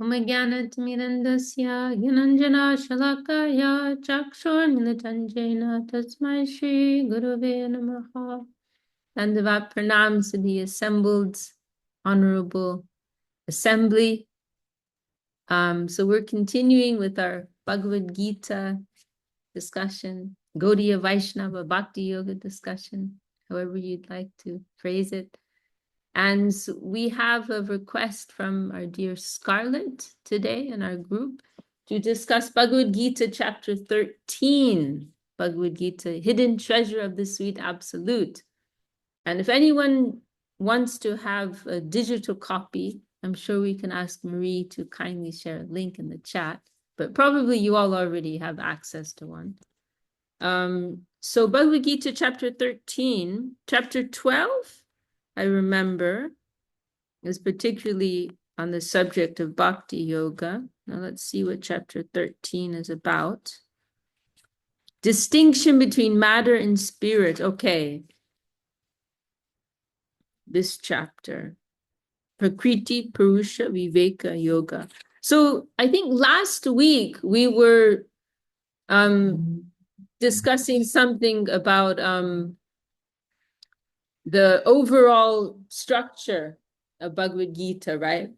Omagyanatimirandasya Gyananjana Shalakaya Chakshurmilitanjena Tasmai Shri Gurave Namaha. Dandavat pranams to the assembled honorable assembly. So we're continuing with our Bhagavad Gita discussion, Gaudiya Vaishnava Bhakti Yoga discussion, however you'd like to phrase it. And we have a request from our dear Scarlett today in our group to discuss Bhagavad Gita chapter 13, Bhagavad Gita, Hidden Treasure of the Sweet Absolute. And if anyone wants to have a digital copy, I'm sure we can ask Marie to kindly share a link in the chat, but probably you all already have access to one. So Bhagavad Gita chapter 13, chapter 12, I remember, is particularly on the subject of Bhakti Yoga. Now let's see what chapter 13 is about. Distinction between matter and spirit. Okay. This chapter. Prakriti Purusha Viveka Yoga. So I think last week we were discussing something about the overall structure of Bhagavad Gita, right?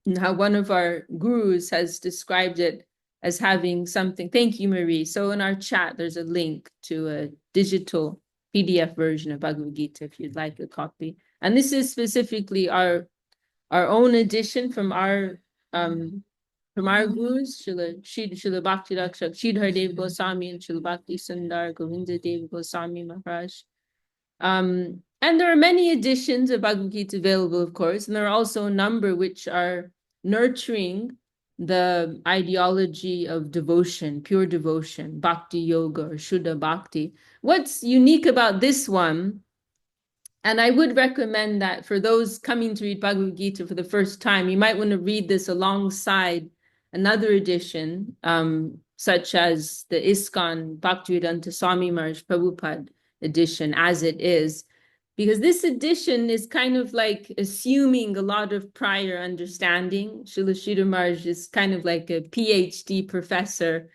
And how one of our gurus has described it as having something. Thank you, Marie. So in our chat, there's a link to a digital PDF version of Bhagavad Gita if you'd like a copy. And this is specifically our own edition from our gurus, Srila Bhakti Rakshak, Sridhar Dev Goswami and Srila Bhakti Sundar Govinda Dev Goswami Maharaj. And there are many editions of Bhagavad Gita available, of course, and there are also a number which are nurturing the ideology of devotion, pure devotion, Bhakti Yoga or Shuddha Bhakti. What's unique about this one, and I would recommend that for those coming to read Bhagavad Gita for the first time, you might want to read this alongside another edition, such as the ISKCON Bhaktivedanta Swami Maharaj Prabhupada edition, as it is, because this edition is kind of like assuming a lot of prior understanding. Srila Sridhar Maharaj is kind of like a PhD professor,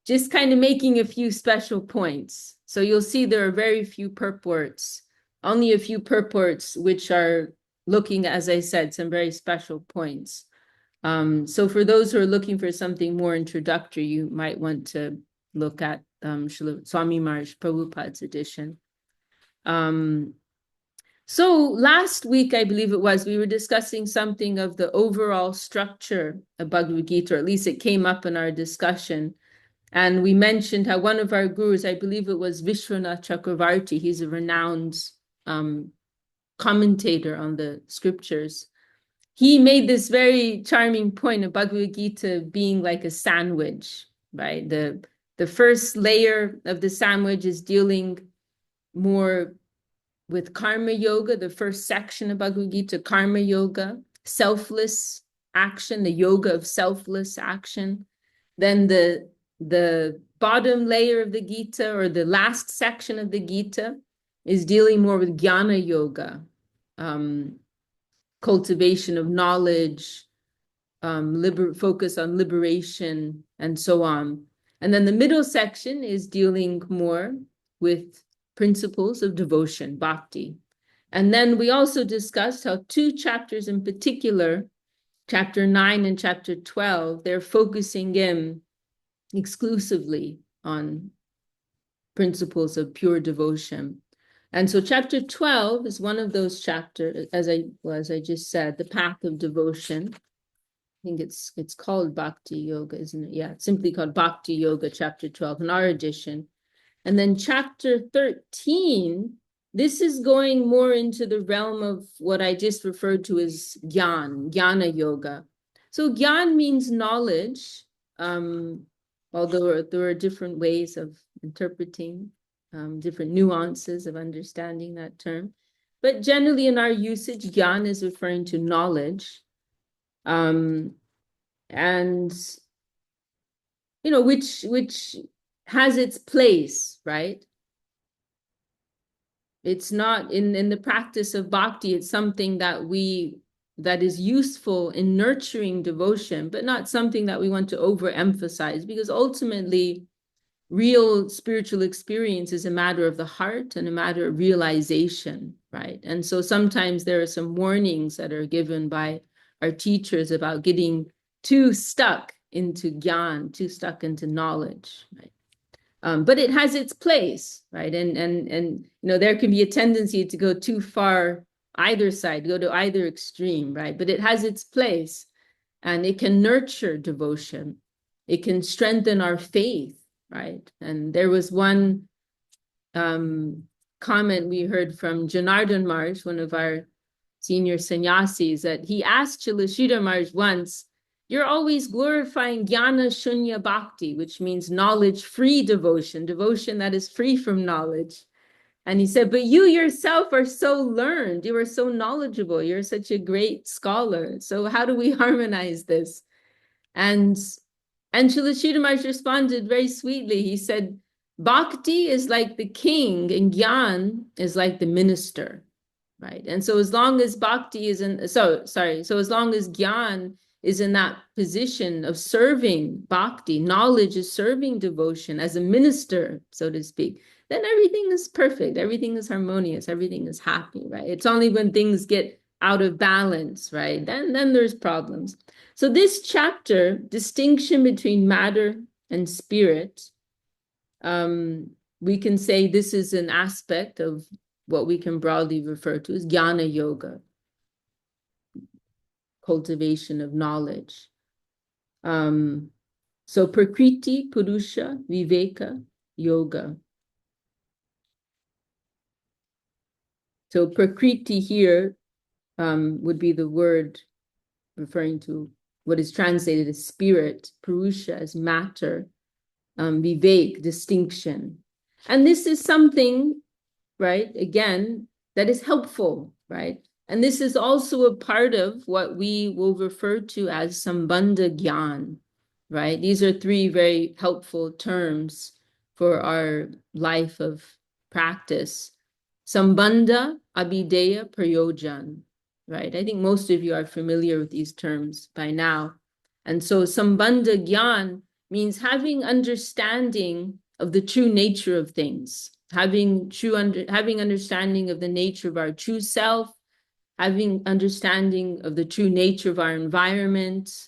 just kind of making a few special points. So you'll see there are very few purports, only a few purports which are looking, as I said, some very special points. So for those who are looking for something more introductory, you might want to look at Srila Swami Maharaj Prabhupada's edition. So last week, I believe it was, we were discussing something of the overall structure of Bhagavad Gita, or at least it came up in our discussion. And we mentioned how one of our gurus, I believe it was Vishwanath Chakravarti, he's a renowned commentator on the scriptures. He made this very charming point of Bhagavad Gita being like a sandwich, right? The first layer of the sandwich is dealing more with Karma Yoga, the first section of Bhagavad Gita, Karma Yoga, selfless action, the yoga of selfless action. Then the bottom layer of the Gita, or the last section of the Gita, is dealing more with Jnana Yoga, cultivation of knowledge, focus on liberation, and so on. And then the middle section is dealing more with principles of devotion, bhakti. And then we also discussed how two chapters in particular, chapter 9 and chapter 12, they're focusing in exclusively on principles of pure devotion. And so chapter 12 is one of those chapters, as I just said, the path of devotion. I think it's called Bhakti Yoga, isn't it? Yeah, it's simply called Bhakti Yoga, chapter 12 in our edition. And then chapter 13, this is going more into the realm of what I just referred to as Jnana Yoga. So Gyan means knowledge, although there are different ways of interpreting, different nuances of understanding that term. But generally in our usage, Gyan is referring to knowledge. And you know, which has its place, right? It's not in the practice of bhakti, it's something that we that is useful in nurturing devotion, but not something that we want to overemphasize, because ultimately real spiritual experience is a matter of the heart and a matter of realization, right? And so sometimes there are some warnings that are given by our teachers about getting too stuck into gyan, too stuck into knowledge, right? But it has its place, right? And there can be a tendency to go too far either side, go to either extreme, right? But it has its place, and it can nurture devotion. It can strengthen our faith, right? And there was one comment we heard from Janardhan Maharaj, one of our senior sannyasis, that he asked Chilashita Maharaj once, "You're always glorifying jnana shunya bhakti," which means knowledge-free devotion, devotion that is free from knowledge. And he said, "But you yourself are so learned, you are so knowledgeable, you're such a great scholar. So how do we harmonize this?" And Chilashita Maharaj responded very sweetly. He said, "Bhakti is like the king and Gyan is like the minister." Right. And so as long as bhakti is so as long as Gyan is in that position of serving bhakti, knowledge is serving devotion as a minister, so to speak, then everything is perfect, everything is harmonious, everything is happy, right? It's only when things get out of balance, right? Then there's problems. So this chapter, distinction between matter and spirit, we can say this is an aspect of what we can broadly refer to as jnana yoga, cultivation of knowledge. So prakriti, purusha, viveka, yoga. So prakriti here would be the word referring to what is translated as spirit, purusha as matter, vivek, distinction. And this is something, right, again, that is helpful, right? And this is also a part of what we will refer to as Sambandha Gyan, right? These are three very helpful terms for our life of practice. Sambandha, Abhideya, Prayojan, right? I think most of you are familiar with these terms by now. And so Sambandha Gyan means having understanding of the true nature of things, having understanding of the nature of our true self, having understanding of the true nature of our environment,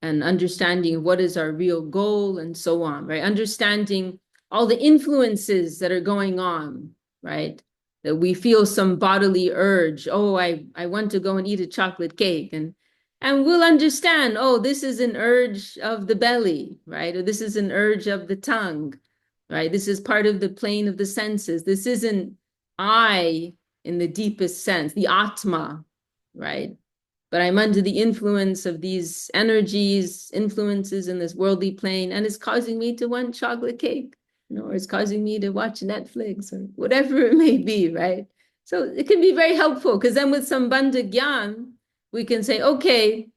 and understanding of what is our real goal, and so on, right? Understanding all the influences that are going on, right? That we feel some bodily urge, oh, I want to go and eat a chocolate cake, and we'll understand, oh, this is an urge of the belly, right? Or this is an urge of the tongue, right? This is part of the plane of the senses. This isn't I in the deepest sense, the Atma, right? But I'm under the influence of these energies, influences in this worldly plane, and it's causing me to want chocolate cake, or it's causing me to watch Netflix or whatever it may be, right? So it can be very helpful, because then with Sambandha Gyan, we can say, okay,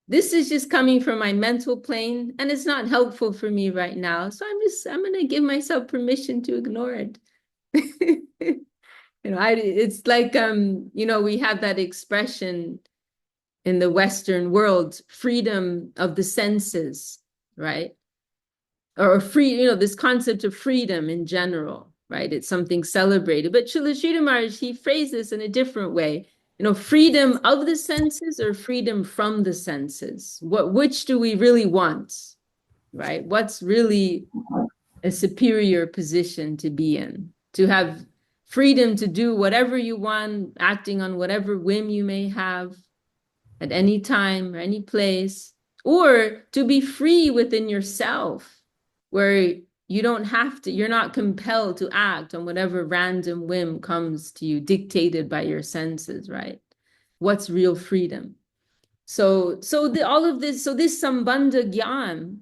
this is just coming from my mental plane and it's not helpful for me right now. So I'm going to give myself permission to ignore it. It's like, we have that expression in the Western world, freedom of the senses, right? Or free, this concept of freedom in general, right? It's something celebrated. But Chilashita Maharaj, he phrased this in a different way. Freedom of the senses or freedom from the senses? Which do we really want, right? What's really a superior position to be in? To have freedom to do whatever you want, acting on whatever whim you may have at any time or any place, or to be free within yourself, where you're not compelled to act on whatever random whim comes to you, dictated by your senses, right? What's real freedom? So all of this, so this Sambandha Gyan,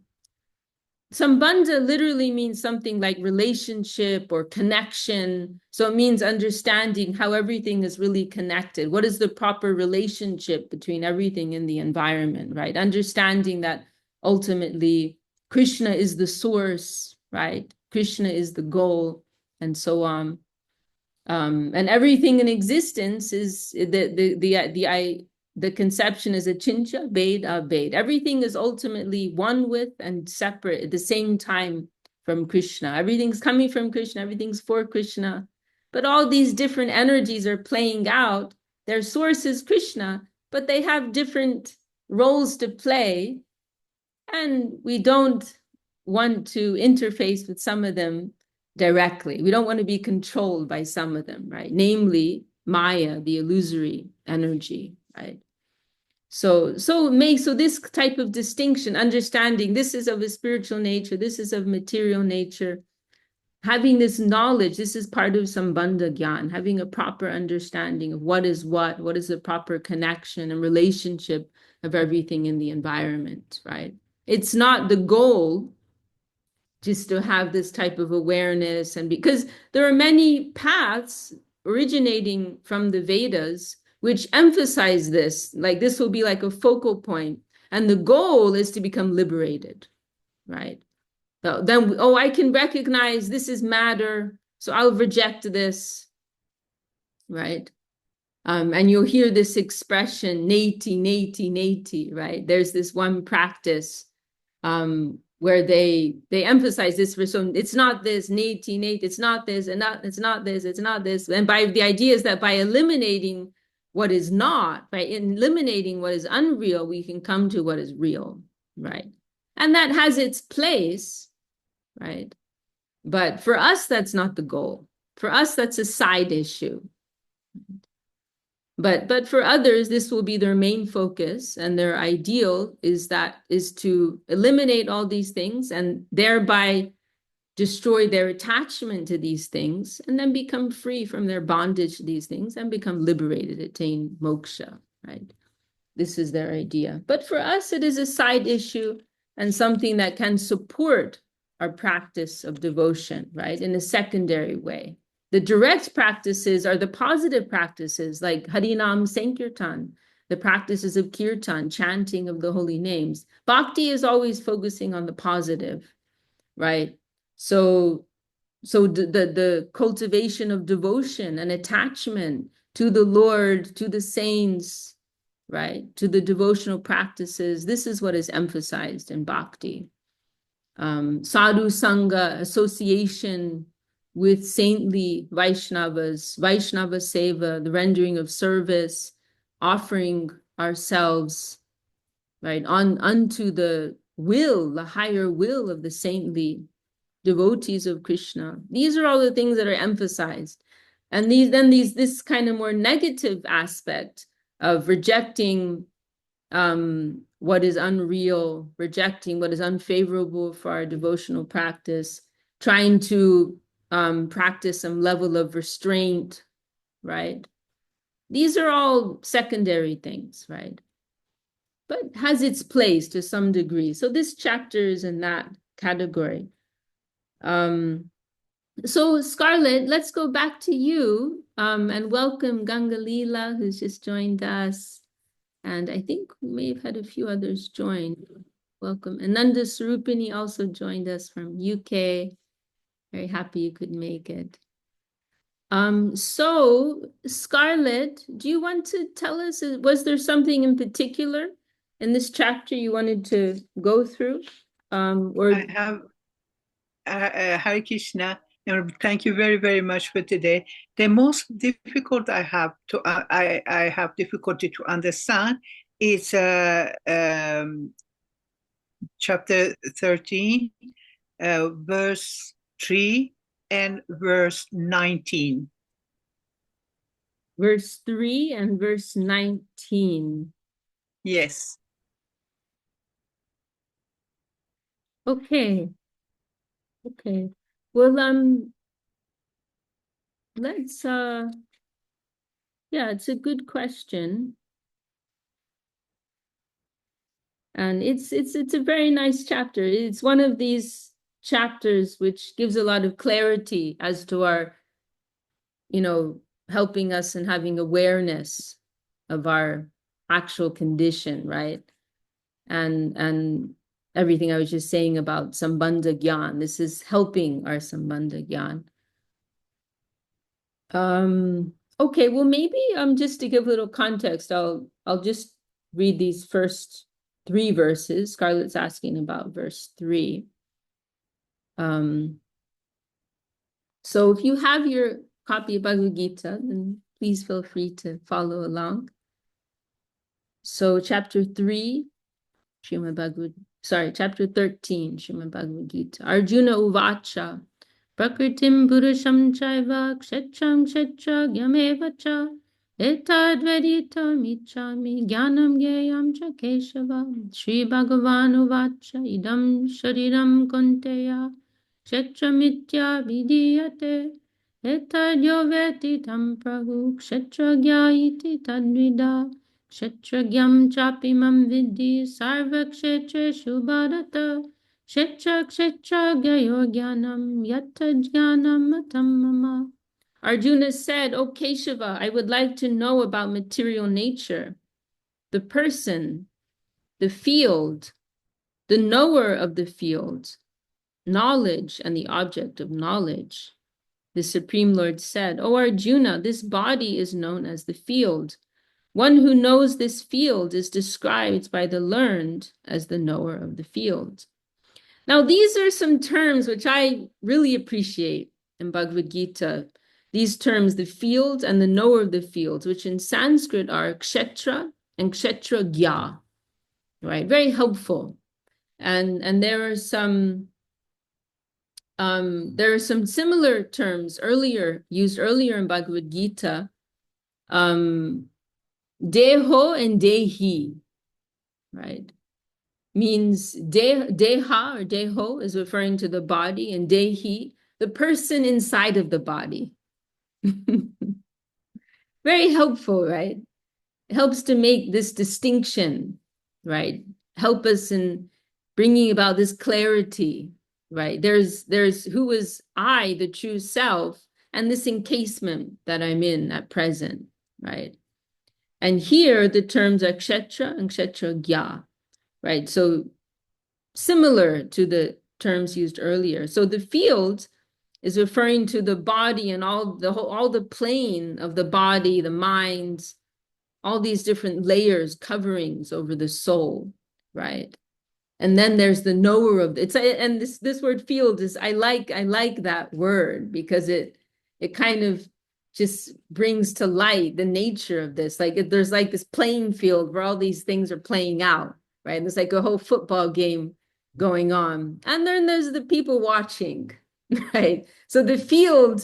Sambandha literally means something like relationship or connection. So it means understanding how everything is really connected. What is the proper relationship between everything in the environment, right? Understanding that ultimately Krishna is the source, right? Krishna is the goal, and so on. And everything in existence is the conception is Achincha, Bhed, Abhed. Everything is ultimately one with and separate at the same time from Krishna. Everything's coming from Krishna, everything's for Krishna. But all these different energies are playing out. Their source is Krishna, but they have different roles to play. And we don't want to interface with some of them directly. We don't want to be controlled by some of them, right? Namely, Maya, the illusory energy, right? So this type of distinction, understanding this is of a spiritual nature, this is of material nature, having this knowledge, this is part of Sambandha Gyan, having a proper understanding of what is the proper connection and relationship of everything in the environment, right? It's not the goal just to have this type of awareness, and because there are many paths originating from the Vedas which emphasize this, like this will be like a focal point, and the goal is to become liberated, right? So then, oh, I can recognize this is matter, so I'll reject this, right? And you'll hear this expression, neti, neti, neti, right? There's this one practice where they emphasize this for some, it's not this, neti, neti, it's not this, and not, it's not this, it's not this. And by the idea is that by eliminating what is not, by eliminating what is unreal, we can come to what is real, right? And that has its place, right? But for us, that's not the goal. For us, that's a side issue. But for others, this will be their main focus, and their ideal is to eliminate all these things and thereby destroy their attachment to these things, and then become free from their bondage to these things and become liberated, attain moksha, right? This is their idea. But for us, it is a side issue and something that can support our practice of devotion, right? In a secondary way. The direct practices are the positive practices like Harinam Sankirtan, the practices of Kirtan, chanting of the holy names. Bhakti is always focusing on the positive, right? So the cultivation of devotion and attachment to the Lord, to the saints, right? To the devotional practices, this is what is emphasized in Bhakti. Sadhu Sangha, association with saintly Vaishnavas, Vaishnava Seva, the rendering of service, offering ourselves, right, unto the will, the higher will of the saintly devotees of Krishna. These are all the things that are emphasized. And this kind of more negative aspect of rejecting what is unreal, rejecting what is unfavorable for our devotional practice, trying to practice some level of restraint, right? These are all secondary things, right? But has its place to some degree. So this chapter is in that category. So Scarlett, let's go back to you and welcome Gangalila, who's just joined us. And I think we may have had a few others join. Welcome. Ananda Sarupini also joined us from UK. Very happy you could make it. So Scarlett, do you want to tell us, was there something in particular in this chapter you wanted to go through? Or I have Hare Krishna, and thank you very, very much for today. The most difficult I have difficulty to understand is chapter 13, verse 3 and verse 19. Verse 3 and verse 19. Yes. Okay. Okay. Well, let's yeah, it's a good question. And it's a very nice chapter. It's one of these chapters which gives a lot of clarity as to our, helping us and having awareness of our actual condition, right? And everything I was just saying about Sambandha Gyan. This is helping our Sambandha Gyan. Okay, well, maybe just to give a little context, I'll just read these first 3 verses. Scarlett's asking about verse 3. So if you have your copy of Bhagavad Gita, then please feel free to follow along. So chapter 3, chapter 13, Srimad Bhagavad Gita. Arjuna Uvacha, Prakritim Purusham Chaiva, Kshetram Kshetragyameva cha, Etadveditam Ichami, Jnanam Geyam cha Keshava, Sri Bhagavan Uvacha, Idam Shariram Kunteya, Kshetramitya Vidiyate, Etadyo Vetitam Prahu, Kshetragya iti Tadvida, Kshetragyam chapimam vidhi sarvakshetreshu bharata kshetragyayo jnanam yata jnanam matam mama. Arjuna said, O Keshava, I would like to know about material nature, the person, the field, the knower of the field, knowledge and the object of knowledge. The Supreme Lord said, O Arjuna, this body is known as the field. One who knows this field is described by the learned as the knower of the field. Now, these are some terms which I really appreciate in Bhagavad Gita. These terms, the field and the knower of the field, which in Sanskrit are kshetra and kshetragya, right? Very helpful. And there are some similar terms used earlier in Bhagavad Gita. Deho and dehi, right? Means deha or deho is referring to the body, and dehi, the person inside of the body. Very helpful, right? It helps to make this distinction, right? Help us in bringing about this clarity, right? There's who is I, the true self, and this encasement that I'm in at present, right? And here the terms are kshetra and kshetragya, right? So similar to the terms used earlier. So the field is referring to the body and all the plane of the body, the mind, all these different layers, coverings over the soul, right? And then there's the knower of it's, and this word field is I like that word because it kind of just brings to light the nature of this. Like there's like this playing field where all these things are playing out, right? And there's like a whole football game going on, and then there's the people watching, right? So the field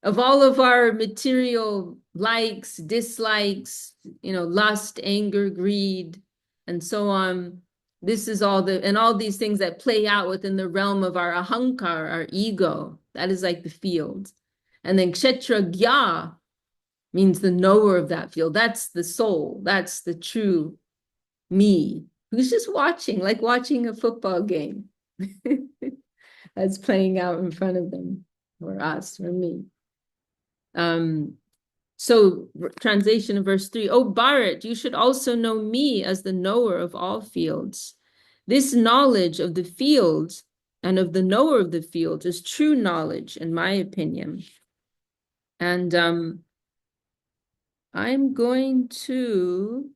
of all of our material likes, dislikes, lust, anger, greed, and so on. This is all these things that play out within the realm of our ahankar, our ego. That is like the field. And then kshetragya means the knower of that field. That's the soul. That's the true me, who's just watching, like watching a football game that's playing out in front of them, or us, or me. So translation of verse 3, O Bharat, you should also know me as the knower of all fields. This knowledge of the field and of the knower of the field is true knowledge, in my opinion. And I'm going to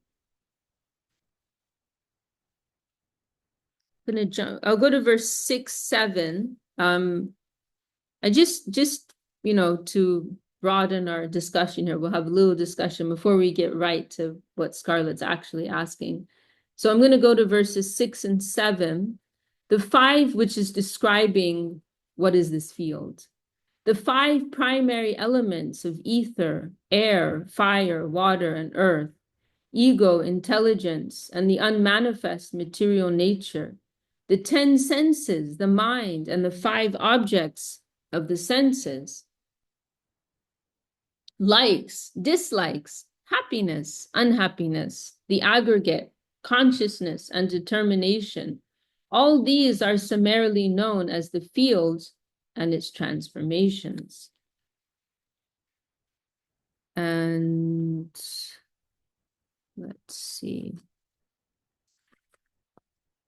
I'll go to verse 6, 7. I just to broaden our discussion here, we'll have a little discussion before we get right to what Scarlett's actually asking. So I'm going to go to verses 6 and 7. The 5, which is describing what is this field. The 5 primary elements of ether, air, fire, water, and earth, ego, intelligence, and the unmanifest material nature, the 10 senses, the mind, and the 5 objects of the senses, likes, dislikes, happiness, unhappiness, the aggregate, consciousness, and determination. All these are summarily known as the fields and its transformations. And let's see.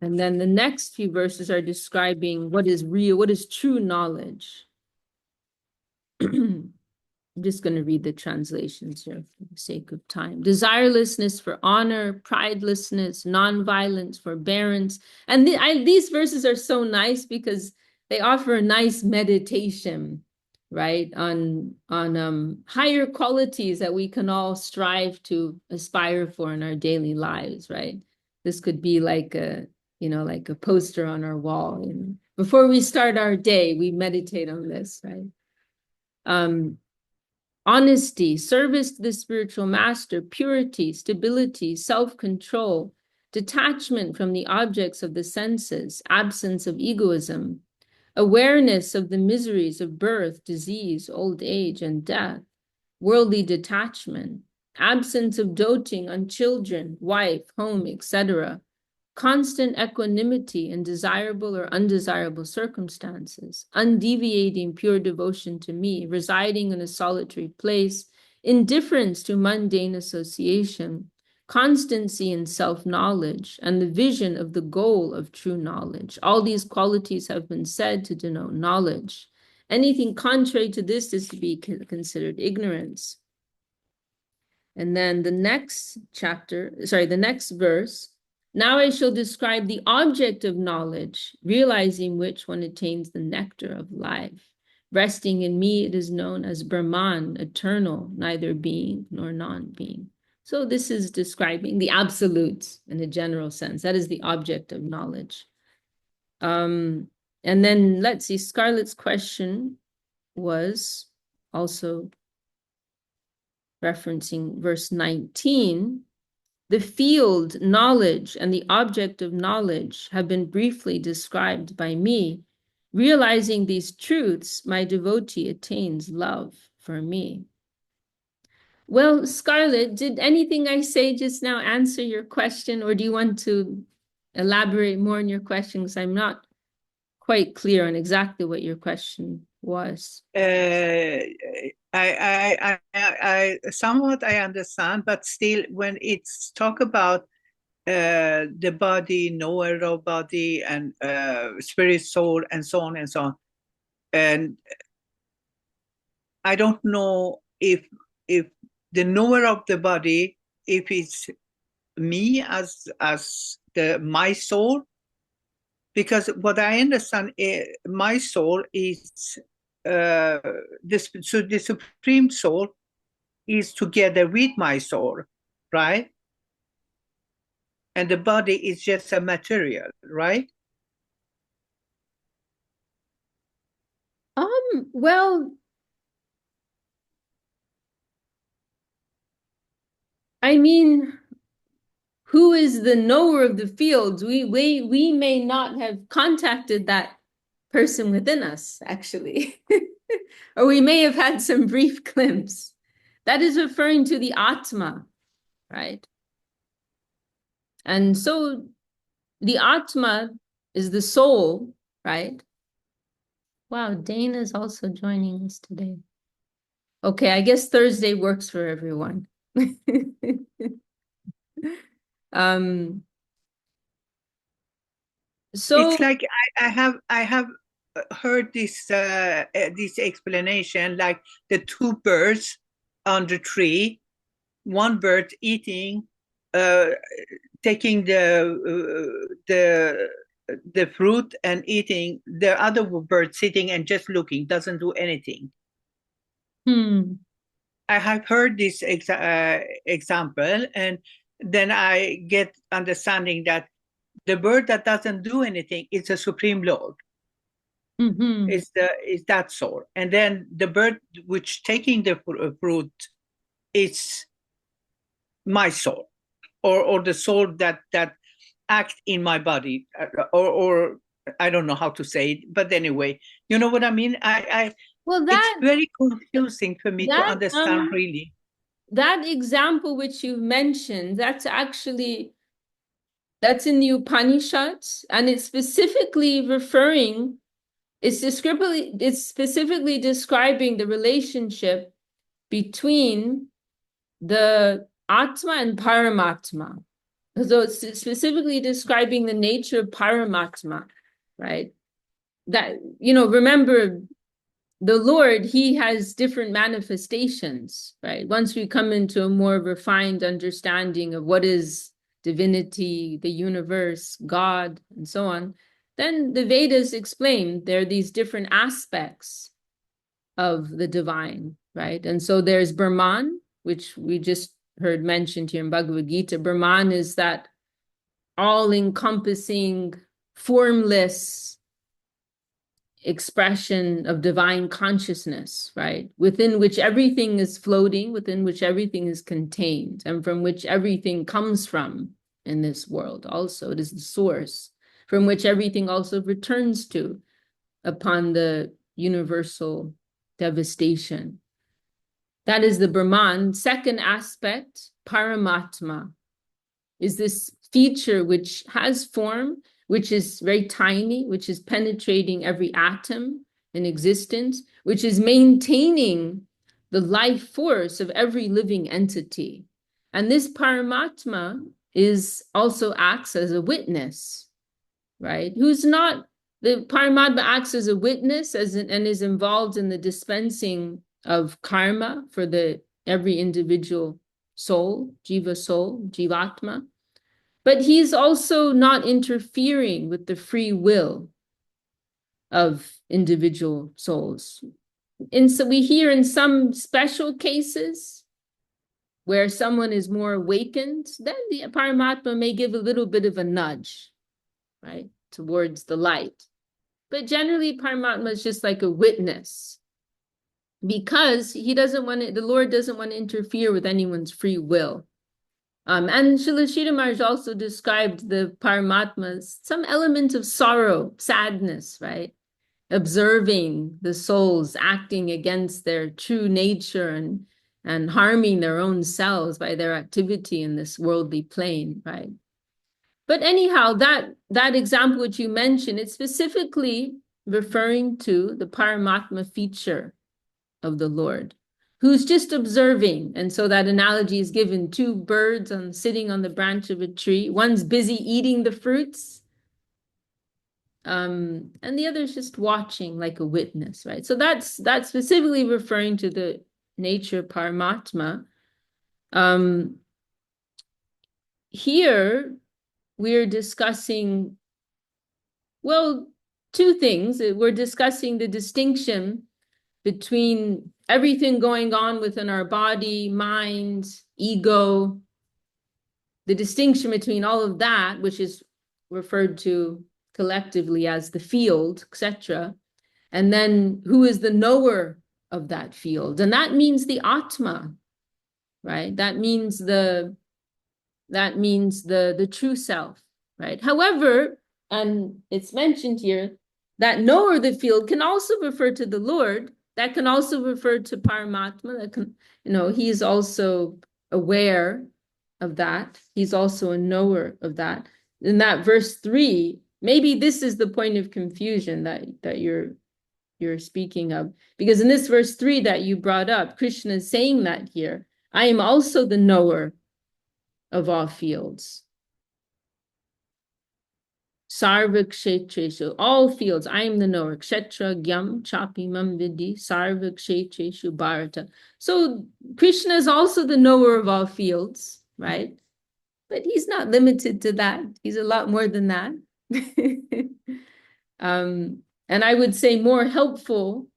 And then the next few verses are describing what is real, what is true knowledge. I'm just going to read the translations here for the sake of time. Desirelessness for honor, pridelessness, nonviolence, forbearance. And these verses are so nice because they offer a nice meditation, right, on higher qualities that we can all strive to aspire for in our daily lives, right? This could be like a, like a poster on our wall. Before we start our day, we meditate on this, right? Honesty, service to the spiritual master, purity, stability, self-control, detachment from the objects of the senses, absence of egoism, awareness of the miseries of birth, disease, old age, and death, worldly detachment, absence of doting on children, wife, home, etc., constant equanimity in desirable or undesirable circumstances, undeviating pure devotion to me, residing in a solitary place, indifference to mundane association, constancy in self-knowledge, and the vision of the goal of true knowledge. All these qualities have been said to denote knowledge. Anything contrary to this is to be considered ignorance. And then the next the next verse, now I shall describe the object of knowledge, realizing which one attains the nectar of life. Resting in me, it is known as Brahman, eternal, neither being nor non-being. So this is describing the absolute in a general sense. That is the object of knowledge. And then let's see, Scarlett's question was also referencing verse 19. The field, knowledge, and the object of knowledge have been briefly described by me. Realizing these truths, my devotee attains love for me. Well, Scarlett, did anything I say just now answer your question, or do you want to elaborate more on your question? Because I'm not quite clear on exactly what your question was. I somewhat I understand, but still, when it's talk about the body, knower of body, and spirit, soul, and so on and so on, and I don't know if the knower of the body, if it's me as my soul, because what I understand, my soul is so the supreme soul is together with my soul, right? And the body is just a material, right? Well, I mean, who is the knower of the fields? We may not have contacted that person within us, actually. Or we may have had some brief glimpse. That is referring to the Atma, right? And so the Atma is the soul, right? Wow, Dana is also joining us today. Okay, I guess Thursday works for everyone. So it's like I have heard this this explanation, like the two birds on the tree, one bird eating, taking the fruit and eating, the other bird sitting and just looking, doesn't do anything. I have heard this example, and then I get understanding that the bird that doesn't do anything is a supreme lord. Is that soul, and then the bird which taking the fruit is my soul, or the soul that act in my body, or I don't know how to say it, but anyway, you know what I mean. Well, it's very confusing for me to understand, really. That example which you mentioned, that's in the Upanishads, and it's specifically describing the relationship between the Atma and Paramatma. So it's specifically describing the nature of Paramatma, right? That, remember, the Lord, he has different manifestations, right? Once we come into a more refined understanding of what is divinity, the universe, God, and so on, then the Vedas explain there are these different aspects of the divine, right? And so there's Brahman, which we just heard mentioned here in Bhagavad Gita. Brahman is that all-encompassing, formless expression of divine consciousness, right? Within which everything is floating, within which everything is contained, and from which everything comes from in this world also. It is the source from which everything also returns to upon the universal devastation. That is the Brahman. Second aspect, Paramatma, is this feature which has form, which is very tiny, which is penetrating every atom in existence, which is maintaining the life force of every living entity. And this Paramatma also acts as a witness, right? The Paramatma acts as a witness and is involved in the dispensing of karma for every individual soul, jiva soul, jivatma. But he's also not interfering with the free will of individual souls. And so we hear in some special cases where someone is more awakened, then the Paramatma may give a little bit of a nudge, right, towards the light. But generally, Paramatma is just like a witness, because the Lord doesn't want to interfere with anyone's free will. And Srila Sridhar Maharaj also described the Paramatma as some element of sorrow, sadness, right? Observing the souls acting against their true nature and harming their own selves by their activity in this worldly plane, right? But anyhow, that example which you mentioned, it's specifically referring to the Paramatma feature of the Lord, who's just observing. And so that analogy is given: two birds sitting on the branch of a tree. One's busy eating the fruits, and the other's just watching like a witness, right? So that's specifically referring to the nature Paramatma. Here we're discussing, well, two things. We're discussing the distinction between everything going on within our body, mind, ego, the distinction between all of that, which is referred to collectively as the field, etc., and then who is the knower of that field. And that means the Atma, right? That means the true self, right? However, and it's mentioned here, that knower of the field can also refer to the Lord. That can also refer to Paramatma. That can, he is also aware of that. He's also a knower of that. In that verse 3, maybe this is the point of confusion that you're speaking of, because in this verse 3 that you brought up, Krishna is saying that here, I am also the knower of all fields. Sarva kshetreshu, all fields, I am the knower. Kshetra gyam chapi mam vidhi, sarva kshetreshu bharata. So Krishna is also the knower of all fields, right? But he's not limited to that. He's a lot more than that. And I would say more helpful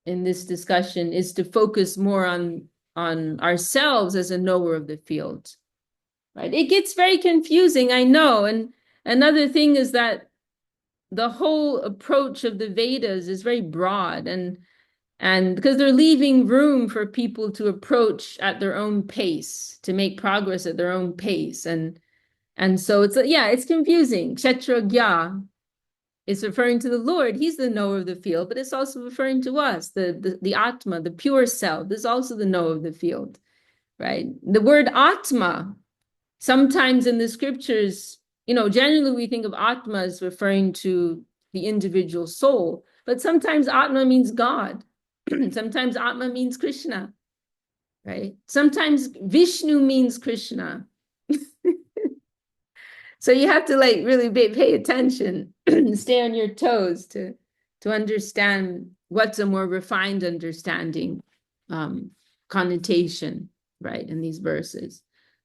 in this discussion is to focus more on ourselves as a knower of the field, right? It gets very confusing, I know. And another thing is that the whole approach of the Vedas is very broad, and because they're leaving room for people to approach at their own pace, to make progress at their own pace. And so it's confusing. Kshetragya is referring to the Lord. He's the knower of the field, but it's also referring to us, the Atma, the pure self. This is also the knower of the field, right? The word Atma, sometimes in the scriptures, generally we think of Atma as referring to the individual soul, but sometimes Atma means God. Sometimes Atma means Krishna, right? Sometimes Vishnu means Krishna. So you have to really pay attention, stay on your toes to to understand what's a more refined understanding, connotation, right, in these verses.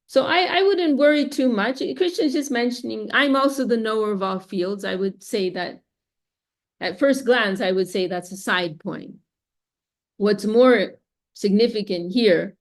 So I wouldn't worry too much. Krishna's just mentioning, I'm also the knower of all fields. I would say that at first glance, I would say that's a side point. What's more significant here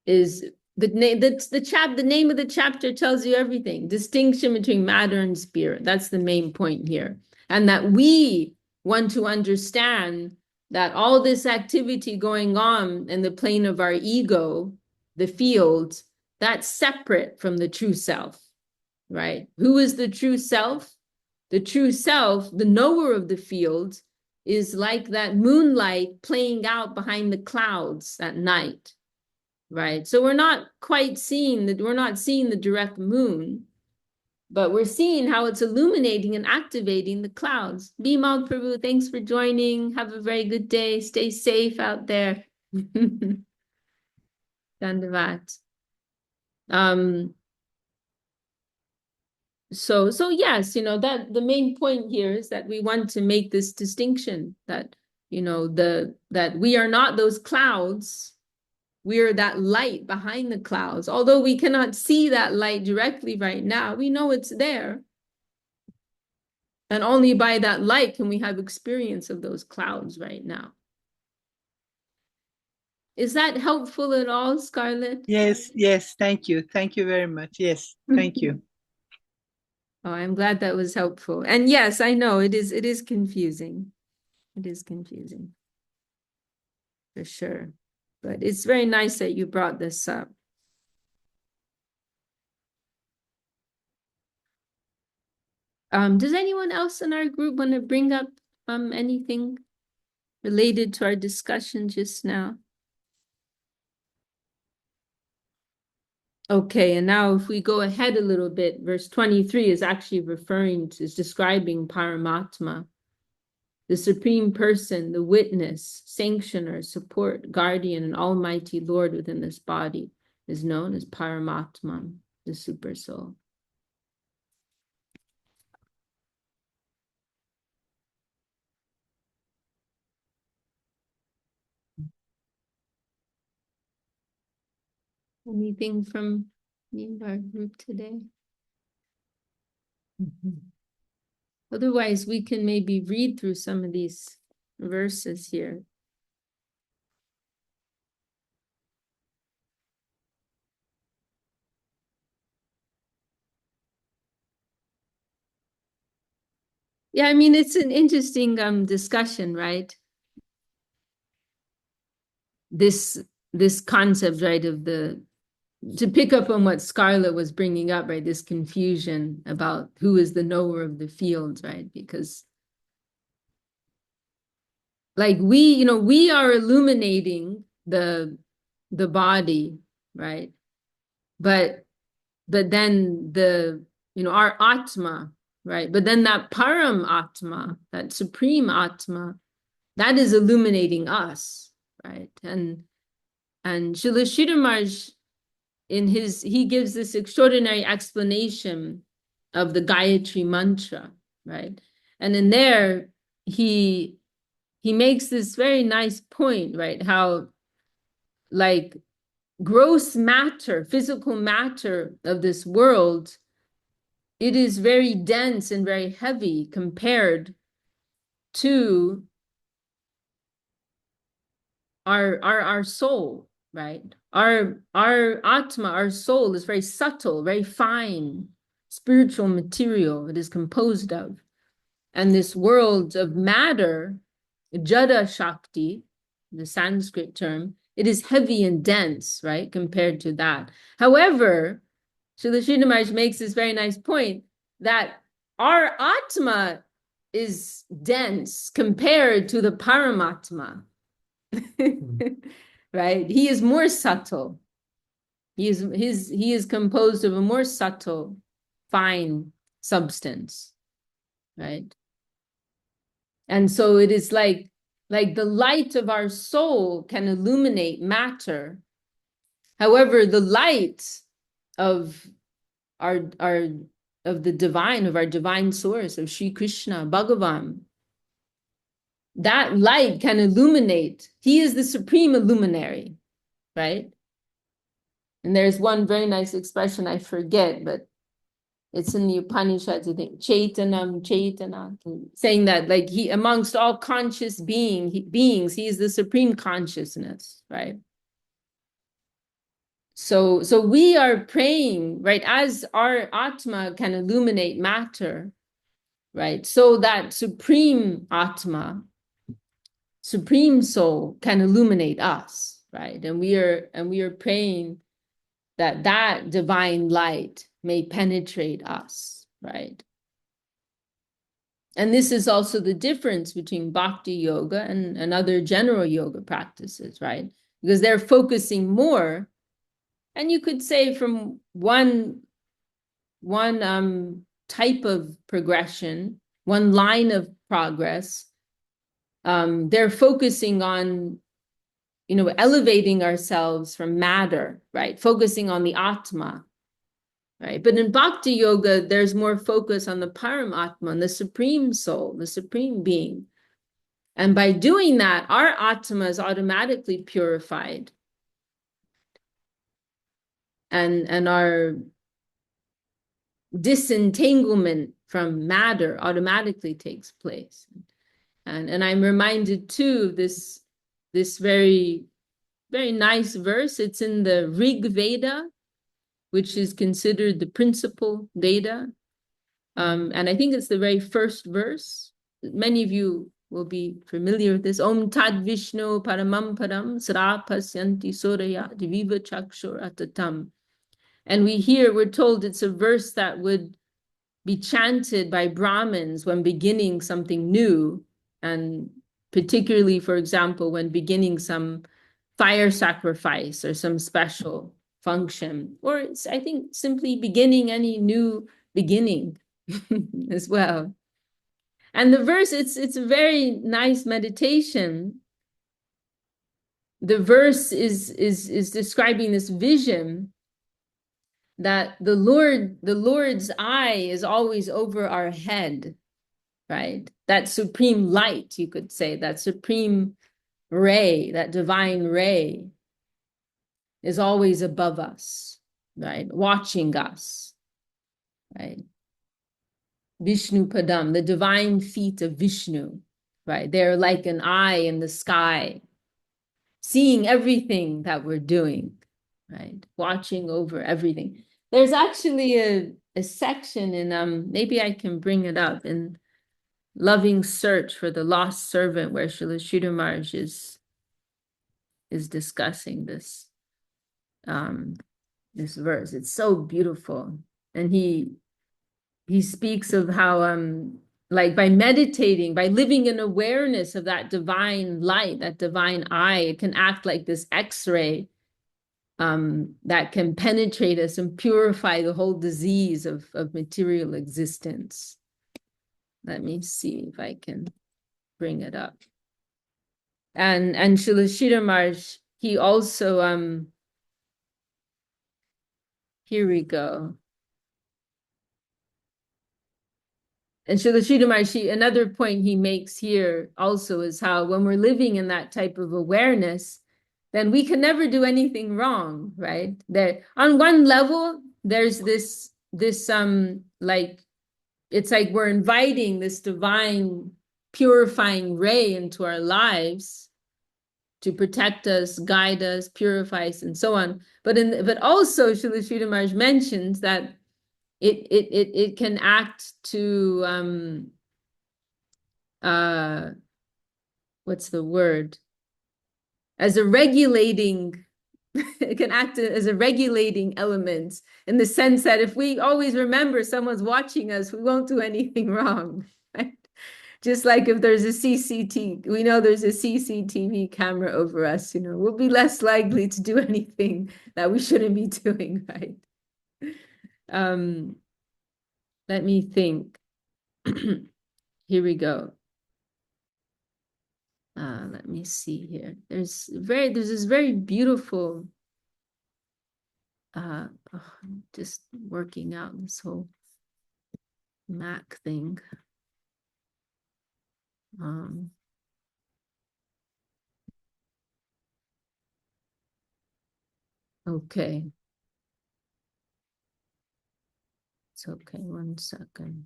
is the name the name of the chapter tells you everything. Distinction between matter and spirit. That's the main point here. And that we want to understand that all this activity going on in the plane of our ego, the field, that's separate from the true self, right? Who is the true self? The true self, the knower of the field, is like that moonlight playing out behind the clouds at night, right? So we're not quite seeing that, we're not seeing the direct moon, but we're seeing how it's illuminating and activating the clouds. Bimal Prabhu, thanks for joining. Have a very good day. Stay safe out there. Dandavat. So yes, that the main point here is that we want to make this distinction that, that we are not those clouds. We are that light behind the clouds. Although we cannot see that light directly right now, we know it's there. And only by that light can we have experience of those clouds right now. Is that helpful at all, Scarlett? Yes, thank you. Thank you very much. Yes, thank you. Oh, I'm glad that was helpful. And yes, I know it is confusing. It is confusing. For sure. But it's very nice that you brought this up. Does anyone else in our group want to bring up anything related to our discussion just now? Okay, and now if we go ahead a little bit, verse 23 is actually is describing Paramatma, the Supreme Person, the witness, sanctioner, support, guardian, and almighty Lord within this body is known as Paramatma, the Super Soul. Anything from any of our group today? Otherwise, we can maybe read through some of these verses here. Yeah, I mean, it's an interesting discussion, right? This concept, right, to pick up on what Scarlett was bringing up, right, this confusion about who is the knower of the field, right? Because like we are illuminating the body, right? But then our Atma, right? But then that Param Atma, that Supreme Atma, that is illuminating us, right? And Srila Sridhar Maharaj, he gives this extraordinary explanation of the Gayatri mantra, right? And in there, he makes this very nice point, right? How like gross matter, physical matter of this world, it is very dense and very heavy compared to our soul, right? Our Atma, our soul is very subtle, very fine, spiritual material it is composed of. And this world of matter, Jada Shakti, the Sanskrit term, it is heavy and dense, right, compared to that. However, Srila Sridhar Maharaj makes this very nice point that our Atma is dense compared to the Paramatma. Right? He is more subtle. He is composed of a more subtle, fine substance, right? And so it is like the light of our soul can illuminate matter. However, the light of the divine, of our divine source, of Sri Krishna, Bhagavan, that light can illuminate. He is the supreme illuminary, right? And there's one very nice expression, I forget, but it's in the Upanishads, I think, Chaitanam, Chaitana, saying that like he, amongst all conscious beings, he is the supreme consciousness, right? So we are praying, right, as our Atma can illuminate matter, right? So that supreme Atma, supreme soul can illuminate us, right? And we are praying that that divine light may penetrate us, right? And this is also the difference between bhakti yoga and other general yoga practices, right? Because they're focusing more, and you could say from one type of progression, one line of progress, they're focusing on, you know, elevating ourselves from matter, right? Focusing on the Atma, right? But in Bhakti Yoga, there's more focus on the Paramatma, on the Supreme Soul, the Supreme Being. And by doing that, our Atma is automatically purified. And our disentanglement from matter automatically takes place. And I'm reminded too of this very, very nice verse. It's in the Rig Veda, which is considered the principal Veda. And I think it's the very first verse. Many of you will be familiar with this. Om Tad Vishnu Paramam Param Sarapasyanti Soraya Diviva Chakshur Atatam. And we're told it's a verse that would be chanted by Brahmins when beginning something new, and particularly, for example, when beginning some fire sacrifice or some special function, or it's, I think, simply beginning any new beginning as well. And the verse, it's a very nice meditation. The verse is describing this vision that the Lord's eye is always over our head, right? That supreme light, you could say, that supreme ray, that divine ray is always above us, right? Watching us, right? Vishnu Padam, the divine feet of Vishnu, right? They're like an eye in the sky, seeing everything that we're doing, right? Watching over everything. There's actually a section in, maybe I can bring it up, in Loving Search for the Lost Servant, where Srila Sridhar Maharaj is discussing this, this verse. It's so beautiful. And he speaks of how like by meditating, by living in awareness of that divine light, that divine eye, it can act like this X-ray that can penetrate us and purify the whole disease of material existence. Let me see if I can bring it up. And Srila Sridhar Maharaj, he also here we go. And Srila Sridhar Maharaj, another point he makes here also is how when we're living in that type of awareness, then we can never do anything wrong, right? There, on one level, there's this like, it's like we're inviting this divine purifying ray into our lives to protect us, guide us, purify us, and so on. But also Srila Sridhar Maharaj mentions that it can act to what's the word? As a regulating, it can act as a regulating element, in the sense that if we always remember someone's watching us, we won't do anything wrong, right? Just like if there's a CCTV, we know there's a CCTV camera over us, you know, we'll be less likely to do anything that we shouldn't be doing, right? Let me think. Here we go. Let me see here. There's this very beautiful, just working out this whole Mac thing. Okay. It's okay. 1 second.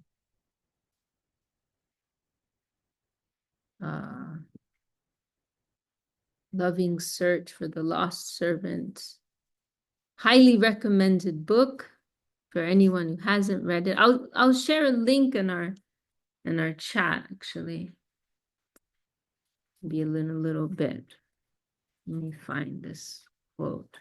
Loving Search for the Lost Servant. Highly recommended book for anyone who hasn't read it. I'll share a link in our chat, actually. Be in a little bit. Let me find this quote.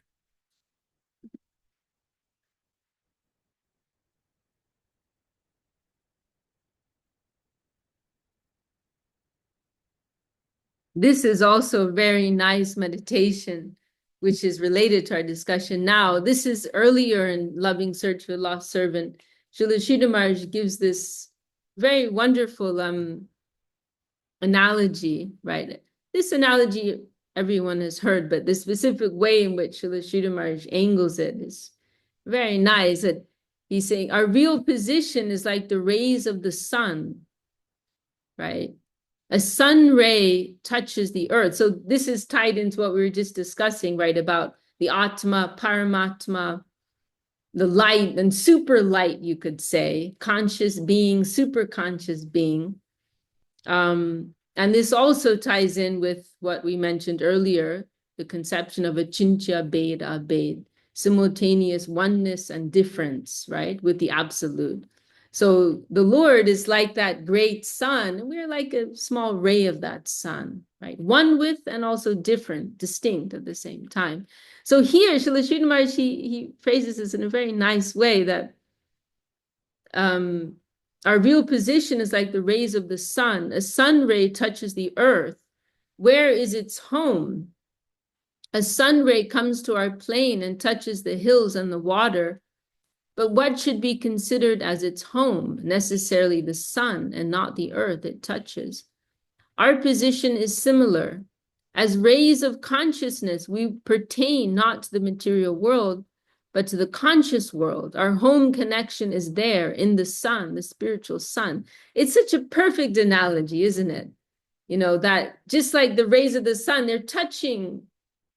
This is also a very nice meditation, which is related to our discussion now. This is earlier in Loving Search for the Lost Servant. Srila Sridhar Maharaj gives this very wonderful analogy, right? This analogy everyone has heard, but the specific way in which Srila Sridhar Maharaj angles it is very nice. That he's saying our real position is like the rays of the sun, right? A sun ray touches the earth. So this is tied into what we were just discussing, right? About the Atma, Paramatma, the light and super light, you could say, conscious being, super conscious being. And this also ties in with what we mentioned earlier, the conception of achintya bhed abhed, simultaneous oneness and difference, right? With the absolute. So the Lord is like that great sun, and we're like a small ray of that sun, right? One with and also different, distinct at the same time. So here, Srila Sridhar Maharaj, he phrases this in a very nice way that our real position is like the rays of the sun. A sun ray touches the earth. Where is its home? A sun ray comes to our plain and touches the hills and the water. But what should be considered as its home? Necessarily the sun and not the earth it touches. Our position is similar. As rays of consciousness, we pertain not to the material world, but to the conscious world. Our home connection is there in the sun, the spiritual sun. It's such a perfect analogy, isn't it? You know, that just like the rays of the sun, they're touching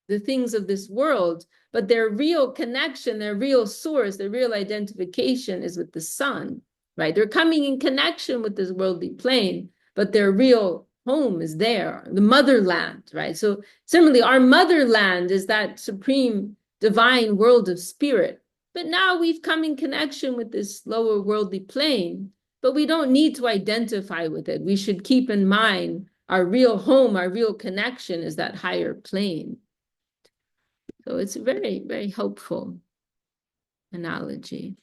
the things of this world, but their real connection, their real source, their real identification is with the sun, right? They're coming in connection with this worldly plane, but their real home is there, the motherland, right? So similarly, our motherland is that supreme divine world of spirit. But now we've come in connection with this lower worldly plane, but we don't need to identify with it. We should keep in mind our real home, our real connection is that higher plane. So it's a very, very helpful analogy.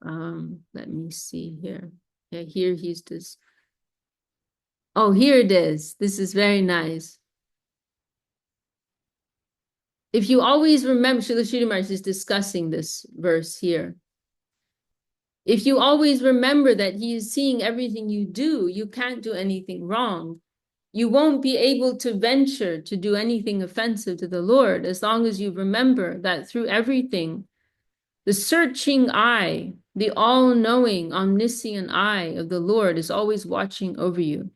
Let me see here. Yeah, here he's just. Oh, here it is. This is very nice. If you always remember, Srila Sridhar Maharaj is discussing this verse here. If you always remember that he is seeing everything you do, you can't do anything wrong. You won't be able to venture to do anything offensive to the Lord as long as you remember that through everything, the searching eye, the all-knowing, omniscient eye of the Lord is always watching over you.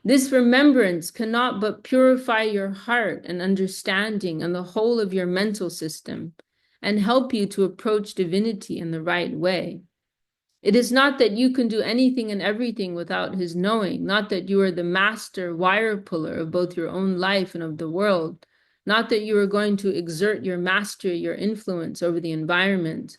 This remembrance cannot but purify your heart and understanding and the whole of your mental system and help you to approach divinity in the right way. It is not that you can do anything and everything without his knowing, not that you are the master wire puller of both your own life and of the world, not that you are going to exert your mastery, your influence over the environment.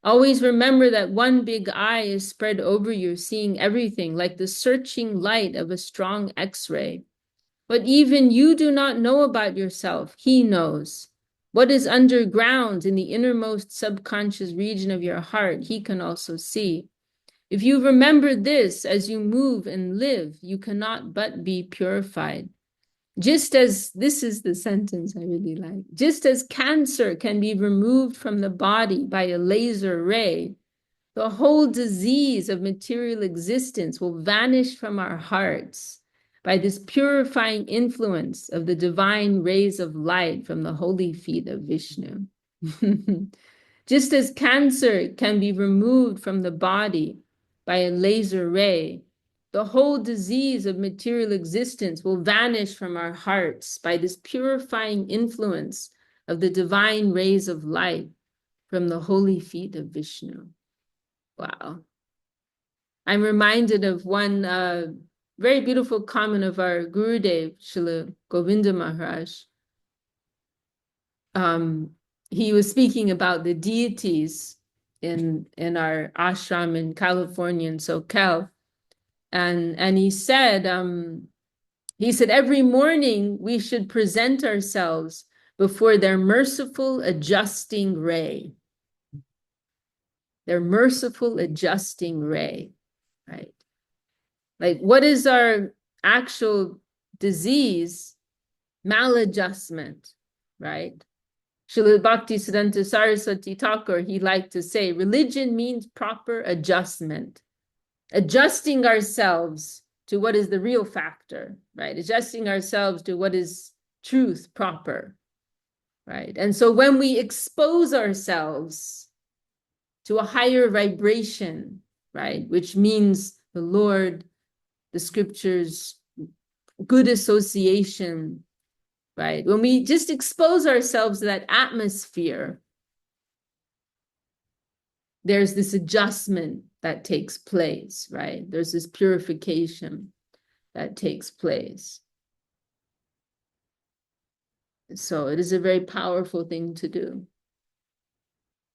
Always remember that one big eye is spread over you, seeing everything like the searching light of a strong X-ray. What even you do not know about yourself, he knows. What is underground in the innermost subconscious region of your heart, he can also see. If you remember this as you move and live, you cannot but be purified. Just as, this is the sentence I really like, just as cancer can be removed from the body by a laser ray, the whole disease of material existence will vanish from our hearts by this purifying influence of the divine rays of light from the holy feet of Vishnu. Just as cancer can be removed from the body by a laser ray, the whole disease of material existence will vanish from our hearts by this purifying influence of the divine rays of light from the holy feet of Vishnu. Wow. I'm reminded of one very beautiful comment of our Gurudev, Srila Govinda Maharaj. He was speaking about the deities in our ashram in California, in SoCal. And he said, every morning we should present ourselves before their merciful adjusting ray. Their merciful adjusting ray, right? Like, what is our actual disease? Maladjustment, right? Srila Bhaktisiddhanta Saraswati Thakur, he liked to say, religion means proper adjustment. Adjusting ourselves to what is the real factor, right? Adjusting ourselves to what is truth proper, right? And so when we expose ourselves to a higher vibration, right, which means the Lord, the scriptures, good association, right? When we just expose ourselves to that atmosphere, there's this adjustment that takes place, right? There's this purification that takes place. So it is a very powerful thing to do.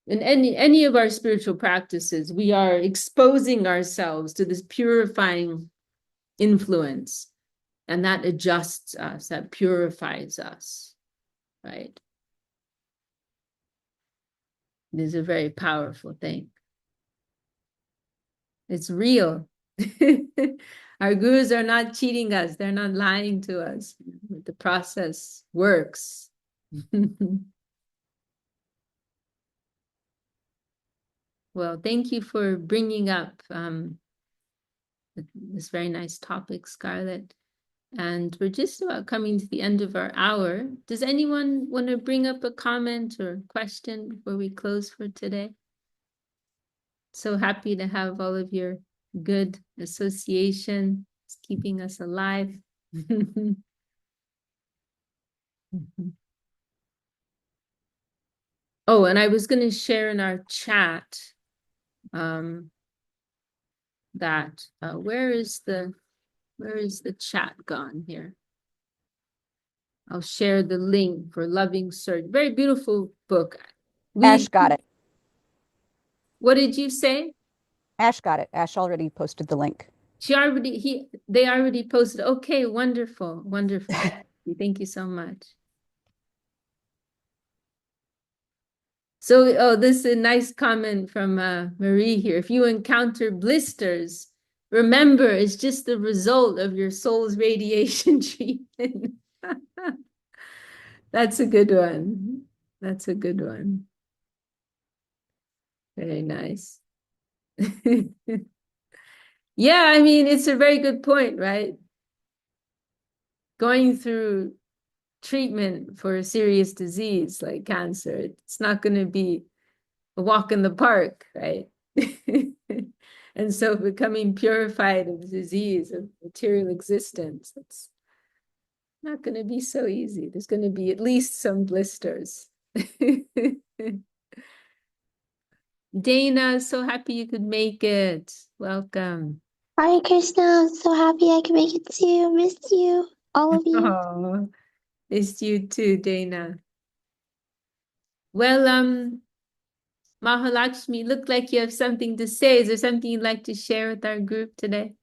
In any of our spiritual practices, we are exposing ourselves to this purifying influence, and that adjusts us, that purifies us, right? It is a very powerful thing. It's real. Our gurus are not cheating us. They're not lying to us. The process works. Well, thank you for bringing up this very nice topic, Scarlett. And we're just about coming to the end of our hour. Does anyone want to bring up a comment or question before we close for today? So happy to have all of your good association. It's keeping us alive. Oh, and I was going to share in our chat that where is the chat gone here? I'll share the link for Loving Search. Very beautiful book. Ash got it. What did you say? Ash got it. Ash already posted the link. They already posted. Okay, wonderful, wonderful. Thank you so much. So, oh, this is a nice comment from Marie here. If you encounter blisters, remember it's just the result of your soul's radiation treatment. That's a good one. That's a good one. Very nice. Yeah, I mean, it's a very good point, right? Going through treatment for a serious disease like cancer, it's not going to be a walk in the park, right? And so becoming purified of disease, of material existence, it's not going to be so easy. There's going to be at least some blisters. Dana, so happy you could make it. Welcome. Hare Krishna, I'm so happy I could make it too. Missed you, all of you. Oh, missed you too, Dana. Well, Mahalakshmi, look like you have something to say. Is there something you'd like to share with our group today?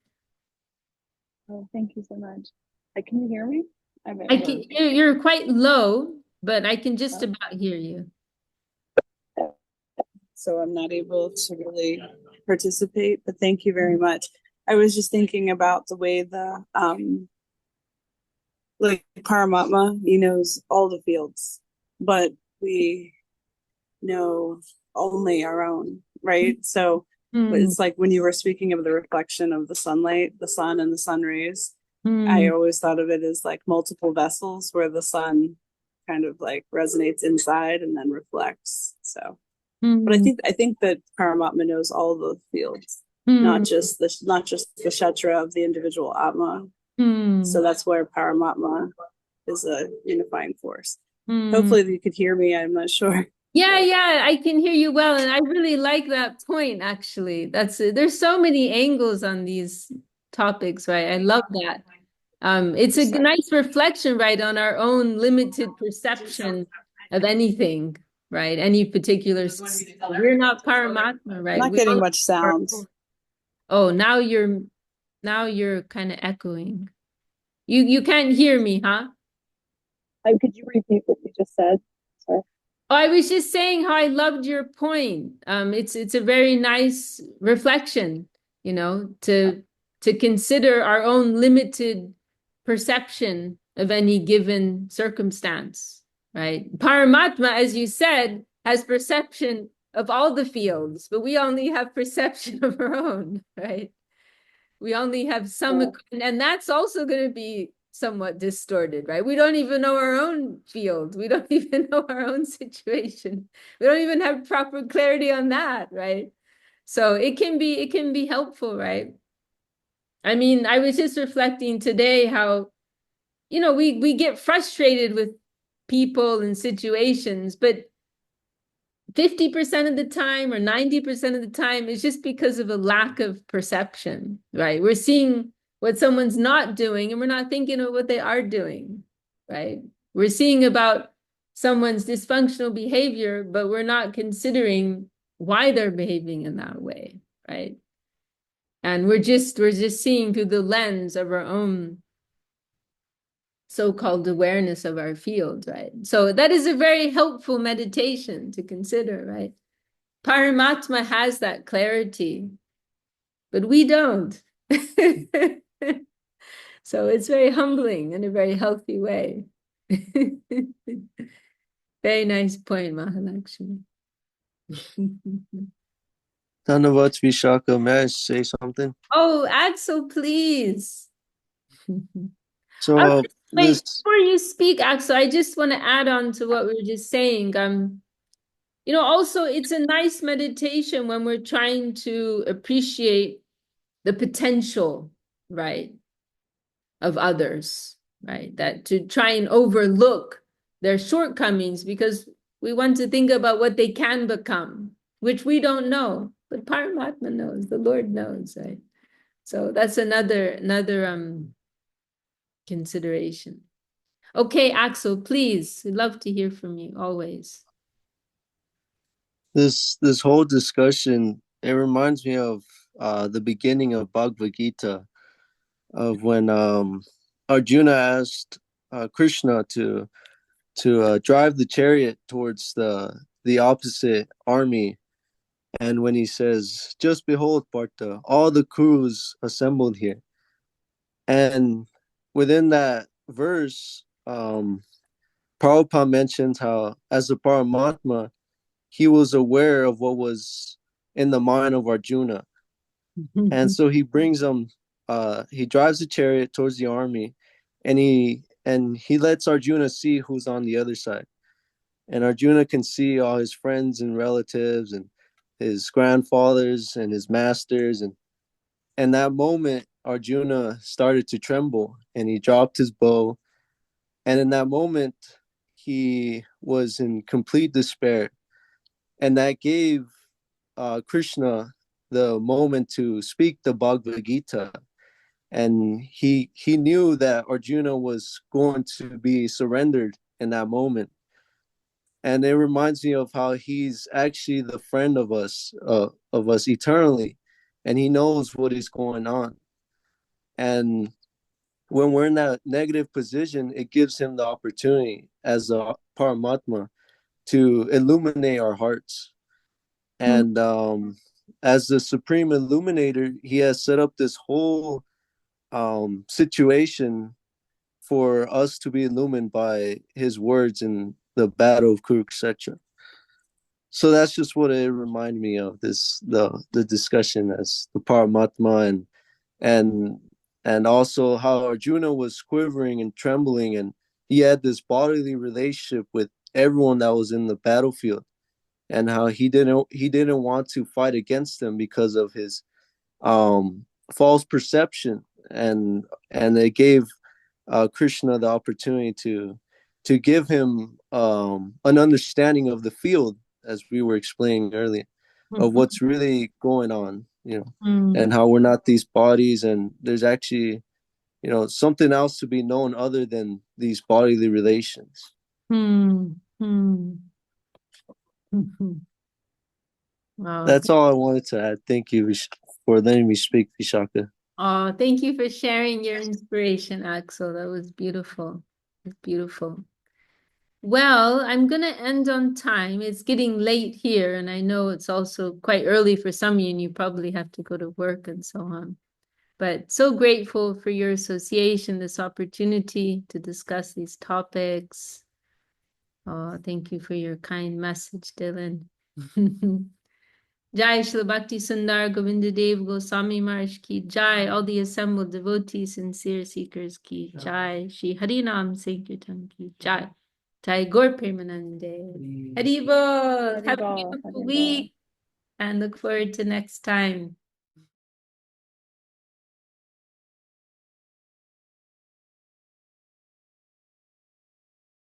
Oh, thank you so much. Can you hear me? You're quite low, but I can just about hear you. So I'm not able to really participate, but thank you very much. I was just thinking about the way the like Paramatma, he knows all the fields, but we know only our own, right? So it's like when you were speaking of the reflection of the sunlight, the sun and the sun rays, I always thought of it as like multiple vessels where the sun kind of like resonates inside and then reflects. So but I think that Paramatma knows all the fields. not just the kshetra of the individual Atma. So that's where Paramatma is a unifying force. Hopefully you could hear me. I'm not sure. Yeah, I can hear you well, and I really like that point, actually. There's so many angles on these topics, right? I love that. It's a nice reflection, right, on our own limited perception of anything, right? Any particular, we're not Paramatma, right? Not getting much sound. Oh, now you're kind of echoing. You can't hear me, huh? Could you repeat what you just said? Sorry. Oh, I was just saying how I loved your point. It's a very nice reflection, to consider our own limited perception of any given circumstance, right? Paramatma, as you said, has perception of all the fields, but we only have perception of our own, right? We only have some, and that's also going to be somewhat distorted, right? We don't even know our own field. We don't even know our own situation. We don't even have proper clarity on that, right? So it can be helpful, right? I mean, I was just reflecting today how, we get frustrated with people and situations, but 50% of the time or 90% of the time is just because of a lack of perception, right? We're seeing what someone's not doing and we're not thinking of what they are doing, right? We're seeing about someone's dysfunctional behavior, but we're not considering why they're behaving in that way, right? And we're just seeing through the lens of our own so-called awareness of our field, right? So that is a very helpful meditation to consider, right? Paramatma has that clarity, but we don't. So it's very humbling in a very healthy way. Very nice point, Mahalakshmi. Dhanavat Vishaka, may I say something? Oh, Axel, please. So Wait, before you speak, Axel, I just want to add on to what we were just saying. Also, it's a nice meditation when we're trying to appreciate the potential, right, of others, right? That to try and overlook their shortcomings because we want to think about what they can become, which we don't know, but Paramatma knows, the Lord knows, right? So that's another consideration. Okay, Axel, please. We'd love to hear from you always. This whole discussion, it reminds me of the beginning of Bhagavad Gita, of when Arjuna asked Krishna to drive the chariot towards the opposite army, and when he says, "Just behold, Partha, all the Kurus assembled here," and within that verse, Prabhupada mentions how, as a Paramatma, he was aware of what was in the mind of Arjuna. And so he brings him, he drives the chariot towards the army, and he lets Arjuna see who's on the other side. And Arjuna can see all his friends and relatives and his grandfathers and his masters. And that moment, Arjuna started to tremble and he dropped his bow. And in that moment, he was in complete despair. And that gave Krishna the moment to speak the Bhagavad Gita. And he knew that Arjuna was going to be surrendered in that moment. And it reminds me of how he's actually the friend of us eternally, and he knows what is going on. And when we're in that negative position, it gives him the opportunity as a Paramatma to illuminate our hearts. And as the supreme illuminator, he has set up this whole situation for us to be illumined by his words in the battle of Kurukshetra. So that's just what it reminded me of, the discussion as the Paramatma, and also how Arjuna was quivering and trembling, and he had this bodily relationship with everyone that was in the battlefield, and how he didn't want to fight against them because of his false perception, and it gave Krishna the opportunity to give him an understanding of the field, as we were explaining earlier, of what's really going on, and how we're not these bodies, and there's actually, something else to be known other than these bodily relations. Wow. That's all I wanted to add. Thank you for letting me speak, Vishaka. Oh, thank you for sharing your inspiration, Axel. That was beautiful. It's beautiful. Well, I'm going to end on time. It's getting late here, and I know it's also quite early for some of you, and you probably have to go to work and so on. But so grateful for your association, this opportunity to discuss these topics. Oh, thank you for your kind message, Dylan. Jai Shri Bhakti Sundar Govinda Dev Goswami Maharaj ki Jai. All the assembled devotees, sincere seekers ki Jai. Shri Harinam Sankirtan ki Jai. Jai Gaur Premanande. Haribol. Have a Haribol, beautiful Haribol. week and look forward to next time.